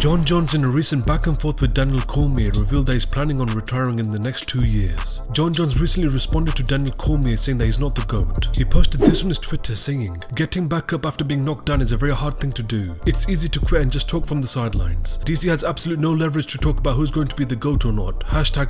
Jon Jones, in a recent back and forth with Daniel Cormier, revealed that he's planning on retiring in the next 2 years. Jon Jones recently responded to Daniel Cormier saying that he's not the GOAT. He posted this on his Twitter saying, "Getting back up after being knocked down is a very hard thing to do. It's easy to quit and just talk from the sidelines. DC has absolutely no leverage to talk about who's going to be the GOAT or not.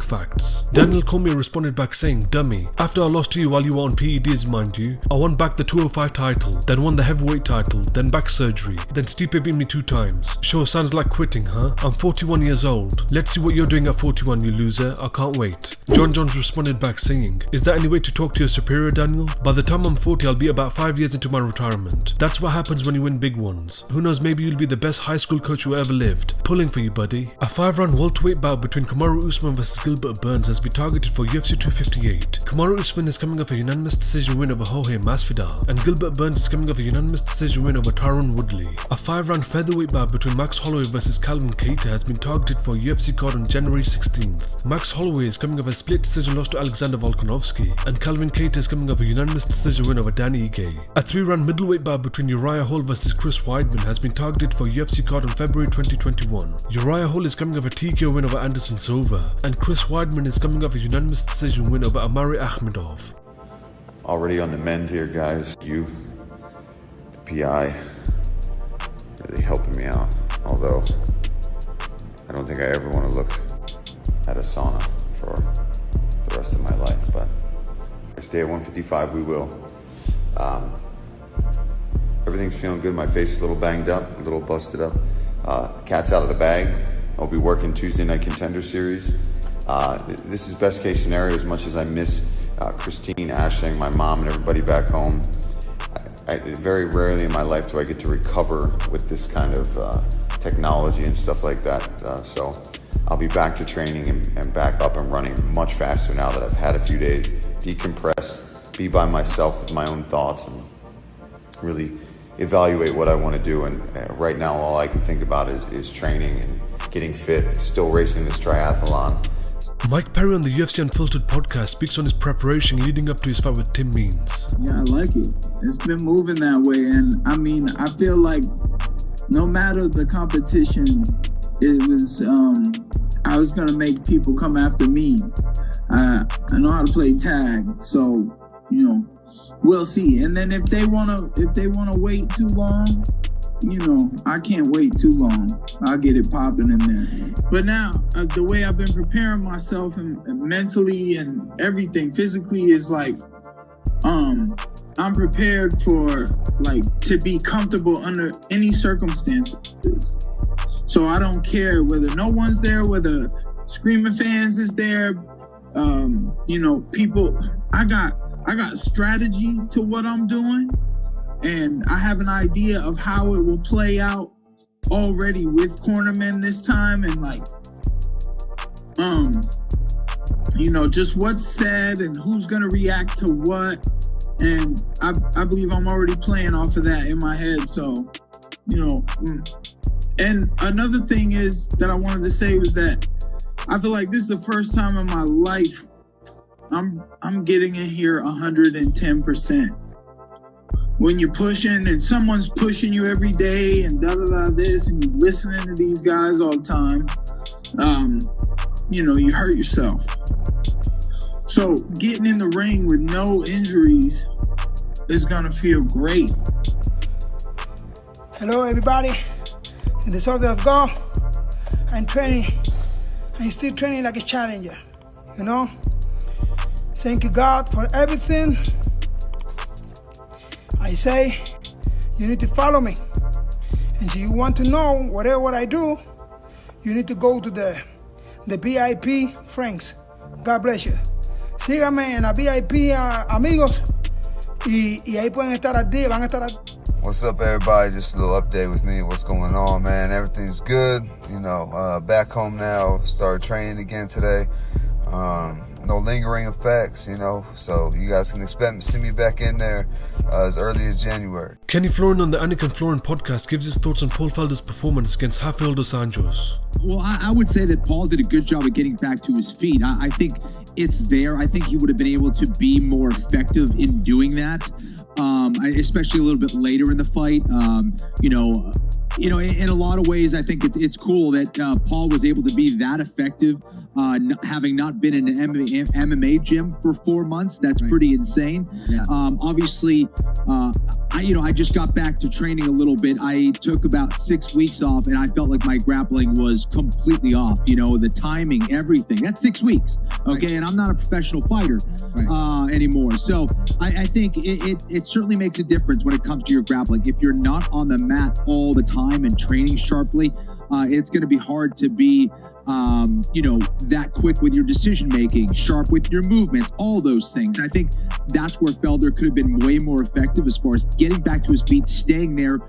#facts. Daniel Cormier responded back saying, "Dummy, after I lost to you while you were on PEDs, mind you, I won back the 205 title, then won the heavyweight title, then back surgery, then Stipe beat me 2 times. Sure sounds like quitting, huh? I'm 41 years old. Let's see what you're doing at 41, you loser. I can't wait." Jon Jones responded back saying, "Is that any way to talk to your superior, Daniel? By the time I'm 40, I'll be about 5 years into my retirement. That's what happens when you win big ones. Who knows, maybe you'll be the best high school coach who ever lived. Pulling for you, buddy." A 5-round welterweight bout between Kamaru Usman vs Gilbert Burns has been targeted for UFC 258. Kamaru Usman is coming off a unanimous decision win over Jorge Masvidal, and Gilbert Burns is coming off a unanimous decision win over Tyron Woodley. A 5-round featherweight bout between Max Holloway vs Calvin Kattar has been targeted for a UFC card on January 16th. Max Holloway is coming off a split decision loss to Alexander Volkanovski, and Calvin Kattar is coming off a unanimous decision win over Dan Ige. A 3-round middleweight bout between Uriah Hall vs Chris Weidman has been targeted for a UFC card on February 2021. Uriah Hall is coming off a TKO win over Anderson Silva, and Chris Weidman is coming off a unanimous decision win over Amari Akhmedov. Already on the mend here, guys. You, the PI, really helping me out. Although, I don't think I ever want to look at a sauna for the rest of my life, but if I stay at 155, we will. Everything's feeling good. My face is a little banged up, a little busted up. Cat's out of the bag. I'll be working Tuesday Night Contender Series. This is best case scenario. As much as I miss Christine, Ashling, my mom, and everybody back home, I very rarely in my life do I get to recover with this kind of technology and stuff like that. So I'll be back to training and back up and running much faster now that I've had a few days. Decompress, be by myself with my own thoughts, and really evaluate what I want to do. And right now, all I can think about is training and getting fit, still racing this triathlon. Mike Perry on the UFC Unfiltered podcast speaks on his preparation leading up to his fight with Tim Means. Yeah, I like it. It's been moving that way. And I mean, I feel like no matter the competition, it was, I was going to make people come after me. I know how to play tag. So, you know, we'll see. And then if they want to wait too long, you know, I can't wait too long. I'll get it popping in there. But now, the way I've been preparing myself and mentally and everything, physically, is like, I'm prepared for, like, to be comfortable under any circumstances. So I don't care whether no one's there, whether screaming fans is there, you know, people. I got strategy to what I'm doing. And I have an idea of how it will play out already with cornermen this time, and like, you know, just what's said and who's gonna react to what. And I believe I'm already playing off of that in my head. So, you know, and another thing is that I wanted to say was that I feel like this is the first time in my life I'm getting in here 110%. When you're pushing and someone's pushing you every day and this, and you're listening to these guys all the time, you know, you hurt yourself. So getting in the ring with no injuries is gonna feel great. Hello everybody, in the south of God, I'm still training like a challenger, you know? Thank you God for everything. I say, you need to follow me. And if you want to know what I do, you need to go to the VIP Franks. God bless you. Síganme en la VIP, amigos. Y ahí pueden estar al día, van a estar al... What's up, everybody? Just a little update with me. What's going on, man? Everything's good. You know, back home now. Started training again today. No lingering effects, you know, so you guys can expect to see me back in there as early as January. Kenny Florian on the Anick and Florian podcast gives his thoughts on Paul Felder's performance against Rafael dos Anjos. Well, I would say that Paul did a good job of getting back to his feet. I think it's there. I think he would have been able to be more effective in doing that, especially a little bit later in the fight. You know, you know, in a lot of ways, I think it's cool that Paul was able to be that effective, having not been in an MMA gym for 4 months. That's pretty insane. Yeah. Obviously, I just got back to training a little bit. I took about 6 weeks off, and I felt like my grappling was completely off. You know, the timing, everything. That's 6 weeks, okay? And I'm not a professional fighter anymore. So I think it certainly makes a difference when it comes to your grappling. If you're not on the mat all the time and training sharply, it's going to be hard to be that quick with your decision making, sharp with your movements, all those things. I think that's where Felder could have been way more effective as far as getting back to his feet, staying there.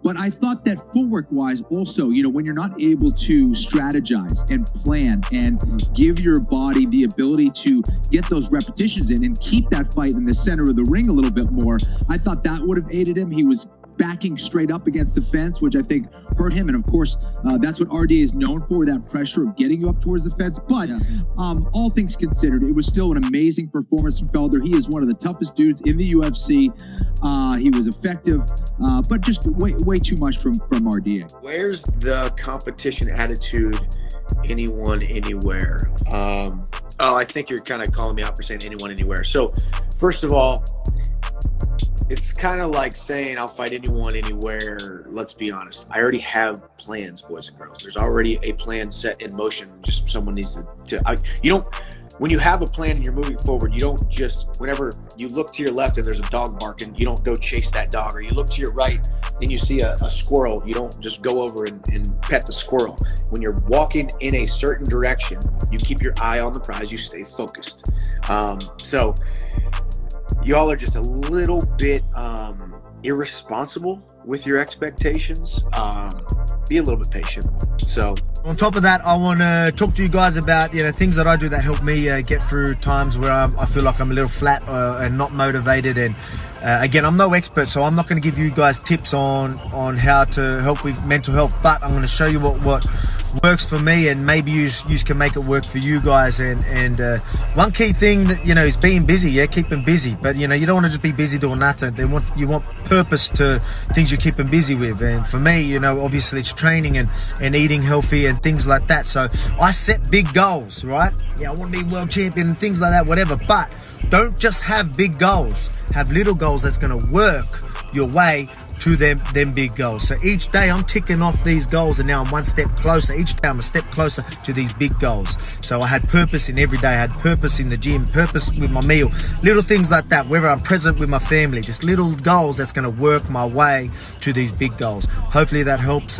But I thought that footwork wise also, you know, when you're not able to strategize and plan and give your body the ability to get those repetitions in and keep that fight in the center of the ring a little bit more, I thought that would have aided him. He was backing straight up against the fence, which I think hurt him. And of course, that's what RDA is known for, that pressure of getting you up towards the fence. But all things considered, it was still an amazing performance from Felder. He is one of the toughest dudes in the UFC. He was effective, but just way too much from RDA. Where's the competition attitude? Anyone, anywhere? I think you're kind of calling me out for saying anyone, anywhere. So first of all, it's kind of like saying I'll fight anyone, anywhere. Let's be honest. I already have plans, boys and girls. There's already a plan set in motion. Just someone needs when you have a plan and you're moving forward, you don't just, whenever you look to your left and there's a dog barking, you don't go chase that dog. Or you look to your right and you see a squirrel, you don't just go over and pet the squirrel. When you're walking in a certain direction, you keep your eye on the prize, you stay focused. So y'all are just a little bit irresponsible with your expectations. Be a little bit patient. So on top of that, I want to talk to you guys about things that I do that help me get through times where I feel like I'm a little flat and not motivated. And again, I'm no expert, so I'm not going to give you guys tips on how to help with mental health, but I'm going to show you what works for me, and maybe you can make it work for you guys. And one key thing that is being busy. Keep them busy, but you don't want to just be busy doing nothing. You want purpose to things you keep them busy with. And for me, obviously it's training and eating healthy and things like that. So I set big goals, right? I want to be world champion and things like that, whatever. But don't just have big goals. Have little goals that's going to work your way to them big goals. So each day I'm ticking off these goals, and now I'm one step closer. Each day I'm a step closer to these big goals. So I had purpose in every day. I had purpose in the gym, purpose with my meal, little things like that, whether I'm present with my family, just little goals that's going to work my way to these big goals. Hopefully that helps.